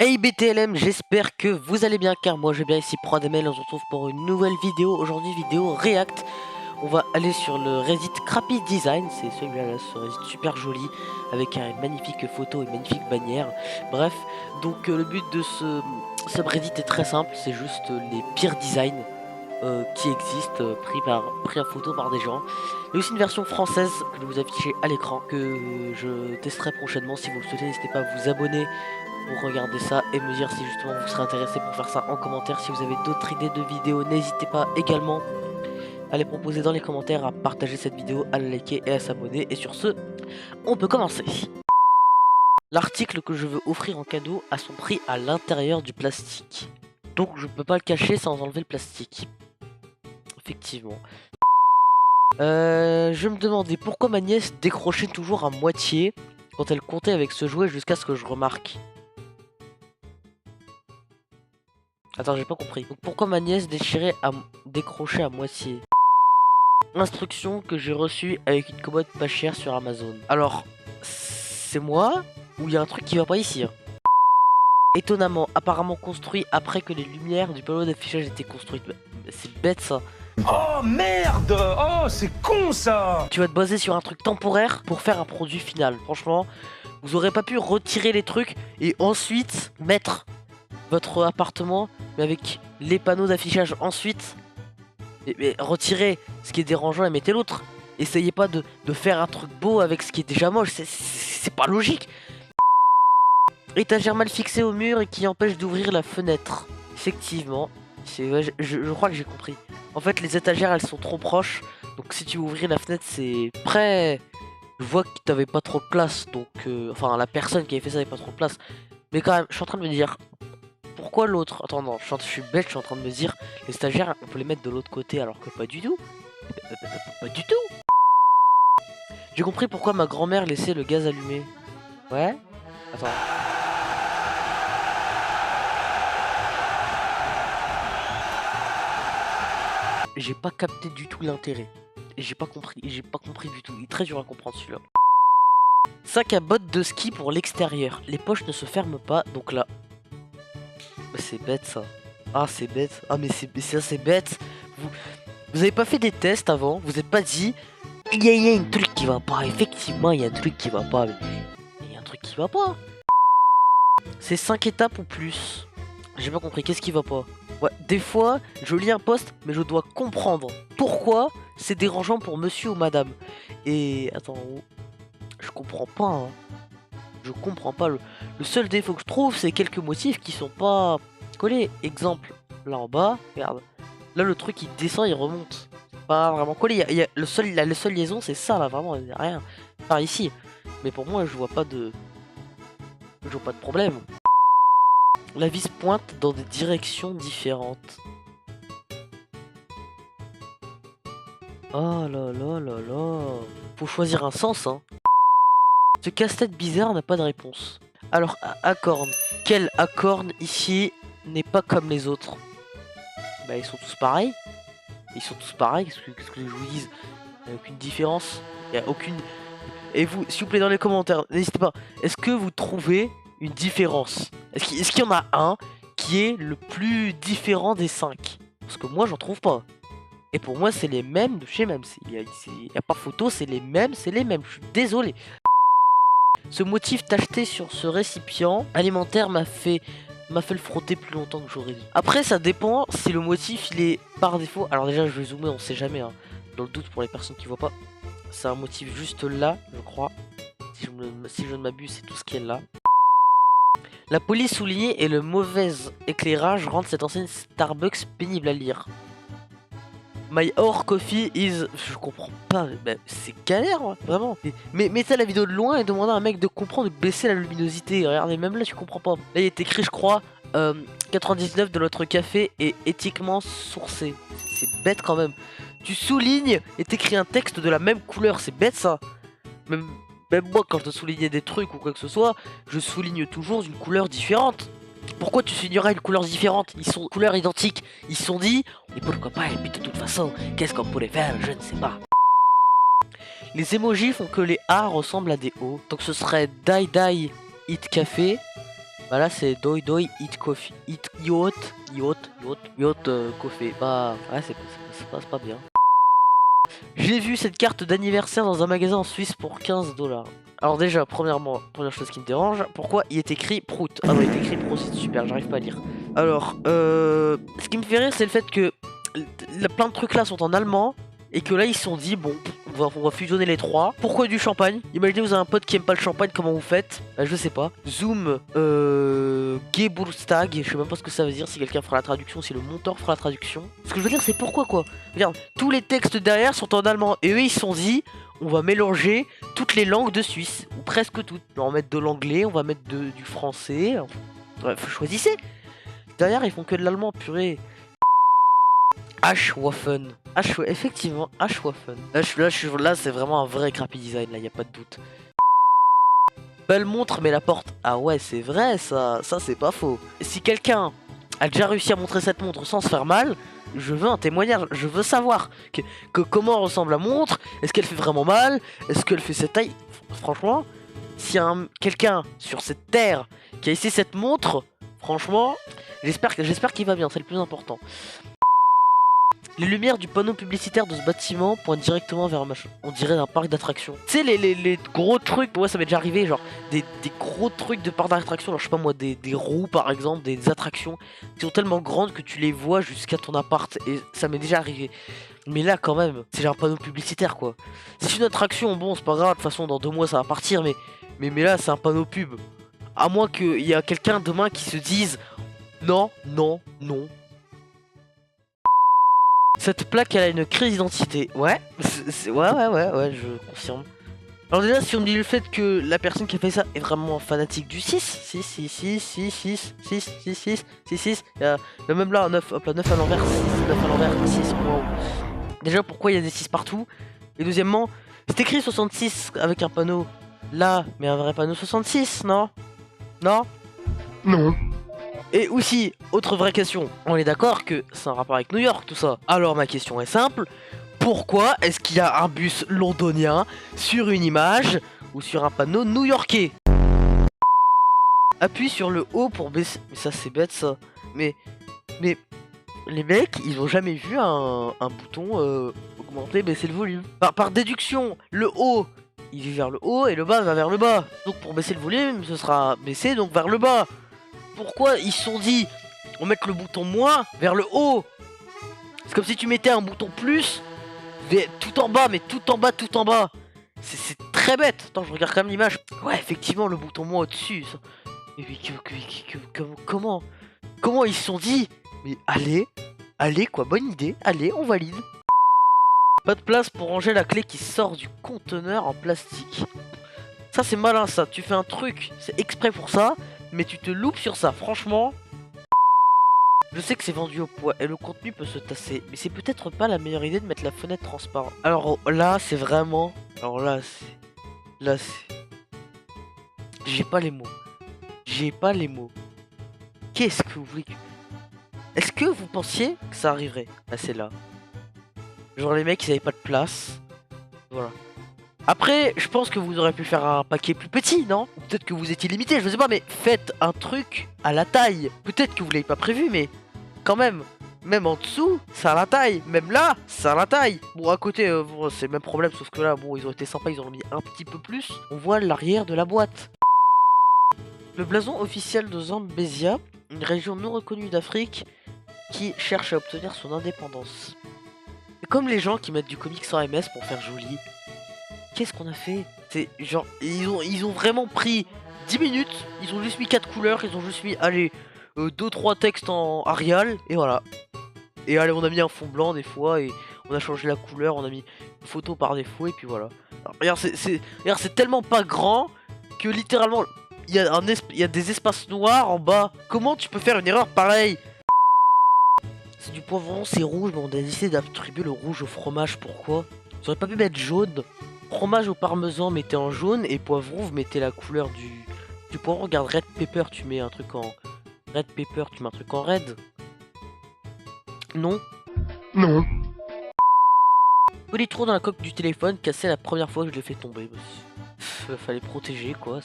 Hey BTLM, j'espère que vous allez bien car moi je vais bien ici ProdML. On se retrouve pour une nouvelle vidéo. Aujourd'hui vidéo React. On va aller sur le Reddit Crappy Design. C'est celui-là, ce Reddit super joli avec une magnifique photo et une magnifique bannière. Bref, donc le but de ce subreddit est très simple. C'est juste les pires designs qui existent pris en photo par des gens. Il y a aussi une version française que je vais vous afficher à l'écran que je testerai prochainement. Si vous le souhaitez, n'hésitez pas à vous abonner pour regarder ça et me dire si justement vous serez intéressé pour faire ça en commentaire. Si vous avez d'autres idées de vidéos, n'hésitez pas également à les proposer dans les commentaires, à partager cette vidéo, à la liker et à s'abonner. Et sur ce, on peut commencer. L'article que je veux offrir en cadeau a son prix à l'intérieur du plastique. Donc je ne peux pas le cacher sans enlever le plastique. Effectivement. Je me demandais pourquoi ma nièce décrochait toujours à moitié quand elle comptait avec ce jouet jusqu'à ce que je remarque. Attends, j'ai pas compris. Donc pourquoi ma nièce décrochait à moitié? Instruction que j'ai reçue avec une commode pas chère sur Amazon. Alors, c'est moi ou il y a un truc qui va pas ici hein. Étonnamment, apparemment construit après que les lumières du panneau d'affichage étaient construites. C'est bête ça. Oh merde! Oh c'est con ça! Tu vas te baser sur un truc temporaire pour faire un produit final. Franchement, vous aurez pas pu retirer les trucs et ensuite mettre votre appartement mais avec les panneaux d'affichage ensuite. Mais retirez ce qui est dérangeant et mettez l'autre. Essayez pas de faire un truc beau avec ce qui est déjà moche, c'est pas logique. Étagère mal fixée au mur et qui empêche d'ouvrir la fenêtre. Effectivement, ouais, je crois que j'ai compris. En fait, les étagères elles sont trop proches, donc si tu veux ouvrir la fenêtre, c'est prêt. Je vois que t'avais pas trop de place, donc enfin la personne qui avait fait ça avait pas trop de place. Mais quand même, je suis en train de me dire pourquoi l'autre. Attends, non, je suis bête, je suis en train de me dire les stagiaires on peut les mettre de l'autre côté alors que pas du tout. Pas du tout. J'ai compris pourquoi ma grand-mère laissait le gaz allumé. Ouais. Attends. J'ai pas capté du tout l'intérêt. J'ai pas compris du tout. Il est très dur à comprendre celui-là. Sac à bottes de ski pour l'extérieur. Les poches ne se ferment pas, donc là. C'est bête ça. Ah c'est bête. Ah mais ça c'est bête. Vous avez pas fait des tests avant. Vous êtes pas dit il y a un truc qui va pas. Effectivement il y a un truc qui va pas. Il y a un truc qui va pas. C'est 5 étapes ou plus. J'ai pas compris. Qu'est-ce qui va pas? Ouais, des fois, je lis un post, mais je dois comprendre pourquoi c'est dérangeant pour monsieur ou madame. Et attends, je comprends pas. Hein. Je comprends pas. Le seul défaut que je trouve, c'est quelques motifs qui sont pas collés. Exemple, là en bas, regarde. Là, le truc il descend, il remonte. Pas vraiment collé. La seule liaison, c'est ça là, vraiment. Il n'y a rien. Par ici. Mais pour moi, je vois pas de problème. La vis pointe dans des directions différentes. Oh là là là là. Faut choisir un sens, hein. Ce casse-tête bizarre n'a pas de réponse. Alors, Acorn. Quel Acorn ici n'est pas comme les autres? Bah, ils sont tous pareils. Ils sont tous pareils. Qu'est-ce que je vous dise? Il n'y a aucune différence. Il n'y a aucune. Et vous, s'il vous plaît, dans les commentaires, n'hésitez pas. Est-ce que vous trouvez une différence? Est-ce qu'il y en a un qui est le plus différent des 5? Parce que moi, j'en trouve pas. Et pour moi, c'est les mêmes de chez même. Il y a pas photo, c'est les mêmes, c'est les mêmes. Je suis désolé. Ce motif tacheté sur ce récipient alimentaire m'a fait le frotter plus longtemps que j'aurais dû. Après, ça dépend si le motif il est par défaut. Alors déjà, je vais zoomer, on sait jamais. Hein. Dans le doute pour les personnes qui voient pas. C'est un motif juste là, je crois. Si je ne m'abuse, c'est tout ce qui est là. La police soulignée et le mauvais éclairage rendent cette enseigne Starbucks pénible à lire. My or coffee is... Je comprends pas, bah, c'est galère, hein, vraiment. Mais mettez la vidéo de loin et demandez à un mec de comprendre de baisser la luminosité. Regardez, même là, tu comprends pas. Là, il est écrit, je crois, 99 de notre café est éthiquement sourcé. C'est bête quand même. Tu soulignes et t'écris un texte de la même couleur, c'est bête ça. Même moi, quand je dois souligner des trucs ou quoi que ce soit, je souligne toujours une couleur différente. Pourquoi tu souligneras une couleur différente? Ils sont couleurs identiques. Ils se sont dit, et pourquoi pas, et puis de toute façon, qu'est-ce qu'on pourrait faire? Je ne sais pas. Les emojis font que les A ressemblent à des O. Donc ce serait Die Die Eat Café Bah là c'est doi doi eat coffee. Eat yacht coffee. Bah ouais ça passe pas bien. J'ai vu cette carte d'anniversaire dans un magasin en Suisse pour 15 $. Alors déjà, première chose qui me dérange, pourquoi il est écrit Prout? Ah non, il est écrit Prout, c'est super, j'arrive pas à lire. Alors, ce qui me fait rire, c'est le fait que plein de trucs là sont en allemand, et que là ils se sont dit, bon, on va fusionner les trois. Pourquoi du champagne? Imaginez vous avez un pote qui aime pas le champagne, comment vous faites? Bah, je sais pas. Zoom, Geburtstag, je sais même pas ce que ça veut dire, si quelqu'un fera la traduction, si le monteur fera la traduction. Ce que je veux dire, c'est pourquoi quoi? Regarde, tous les textes derrière sont en allemand, et eux ils se sont dit, on va mélanger toutes les langues de Suisse, ou presque toutes. On va en mettre de l'anglais, on va mettre du français. Bref, choisissez. Derrière ils font que de l'allemand, purée. Ashwaffen. Effectivement, Ashwaffen. Là, c'est vraiment un vrai crappy design, là, y a pas de doute. Belle montre, mais la porte. Ah ouais, c'est vrai, ça c'est pas faux. Si quelqu'un a déjà réussi à montrer cette montre sans se faire mal, je veux un témoignage, je veux savoir comment ressemble la montre, est-ce qu'elle fait vraiment mal, est-ce qu'elle fait cette taille. Franchement, s'il y a quelqu'un sur cette terre qui a essayé cette montre, franchement, j'espère qu'il va bien, c'est le plus important. Les lumières du panneau publicitaire de ce bâtiment pointent directement vers on dirait un parc d'attractions. Tu sais les gros trucs, ouais ça m'est déjà arrivé, genre des gros trucs de parc d'attractions, genre je sais pas moi, des roues par exemple, des attractions qui sont tellement grandes que tu les vois jusqu'à ton appart, et ça m'est déjà arrivé. Mais là quand même, c'est genre un panneau publicitaire quoi. C'est une attraction, bon c'est pas grave, de toute façon dans 2 mois ça va partir, mais là c'est un panneau pub. À moins qu'il y a quelqu'un demain qui se dise non, non, non. Cette plaque, elle a une crise d'identité. Ouais, ouais, je confirme. Alors déjà, si on me dit le fait que la personne qui a fait ça est vraiment fanatique du 6, même là, un 9, hop là, 9 à l'envers, 6, 9 à l'envers, 6, wow. Déjà, pourquoi il y a des 6 partout? Et deuxièmement, c'est écrit 66 avec un panneau là, mais un vrai panneau 66, non? Non? Non. Et aussi, autre vraie question, on est d'accord que c'est un rapport avec New York tout ça. Alors ma question est simple, pourquoi est-ce qu'il y a un bus londonien sur une image ou sur un panneau new-yorkais? Appuie sur le haut pour baisser... Mais ça c'est bête ça. Mais les mecs, ils ont jamais vu un bouton augmenter, baisser le volume. Par déduction, le haut, il va vers le haut et le bas va vers le bas. Donc pour baisser le volume, ce sera baissé donc vers le bas. Pourquoi ils se sont dit on met le bouton moins vers le haut? C'est comme si tu mettais un bouton plus tout en bas, mais tout en bas, tout en bas. C'est très bête. Attends, je regarde quand même l'image. Ouais, effectivement, le bouton moins au-dessus. Mais comment ils se sont dit? Mais allez quoi, bonne idée. Allez, on valide. Pas de place pour ranger la clé qui sort du conteneur en plastique. Ça c'est malin ça. Tu fais un truc, c'est exprès pour ça. Mais tu te loupes sur ça, franchement. Je sais que c'est vendu au poids et le contenu peut se tasser, mais c'est peut-être pas la meilleure idée de mettre la fenêtre transparente. Alors là, c'est vraiment... Alors là, c'est... J'ai pas les mots. Qu'est-ce que vous voulez que... Est-ce que vous pensiez que ça arriverait? Bah c'est là. Genre les mecs, ils avaient pas de place. Voilà. Après, je pense que vous auriez pu faire un paquet plus petit, non? Ou peut-être que vous étiez limité, je sais pas, mais faites un truc à la taille. Peut-être que vous l'avez pas prévu, mais quand même. Même en dessous, c'est à la taille. Même là, c'est à la taille. Bon, à côté, bon, c'est le même problème, sauf que là, bon, ils ont été sympas, ils ont mis un petit peu plus. On voit l'arrière de la boîte. Le blason officiel de Zambésia, une région non reconnue d'Afrique qui cherche à obtenir son indépendance. C'est comme les gens qui mettent du comics sans MS pour faire joli. Qu'est-ce qu'on a fait? C'est genre, ils ont vraiment pris 10 minutes, ils ont juste mis 4 couleurs, ils ont juste mis, allez, 2-3 textes en Arial, et voilà. Et allez, on a mis un fond blanc des fois, et on a changé la couleur, on a mis une photo par défaut, et puis voilà. Alors, regarde, c'est tellement pas grand, que littéralement, il y a des espaces noirs en bas. Comment tu peux faire une erreur pareille? C'est du poivron, c'est rouge, mais on a décidé d'attribuer le rouge au fromage, pourquoi? J'aurais pas pu mettre jaune. Fromage au parmesan, mettez en jaune, et poivron, vous mettez la couleur du poivron. Regarde, red pepper, tu mets un truc en... Red pepper, tu mets un truc en red. Non. Non. Petit trou dans la coque du téléphone, cassé la première fois que je l'ai fait tomber. Fallait protéger, quoi.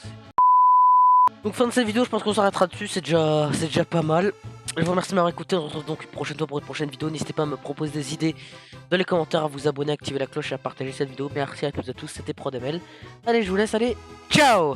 Donc fin de cette vidéo, je pense qu'on s'arrêtera dessus, c'est déjà pas mal. Je vous remercie de m'avoir écouté, on se retrouve donc une prochaine fois pour une prochaine vidéo. N'hésitez pas à me proposer des idées dans les commentaires, à vous abonner, à activer la cloche et à partager cette vidéo. Merci à toutes et à tous, c'était ProDML. Allez, je vous laisse, allez, ciao!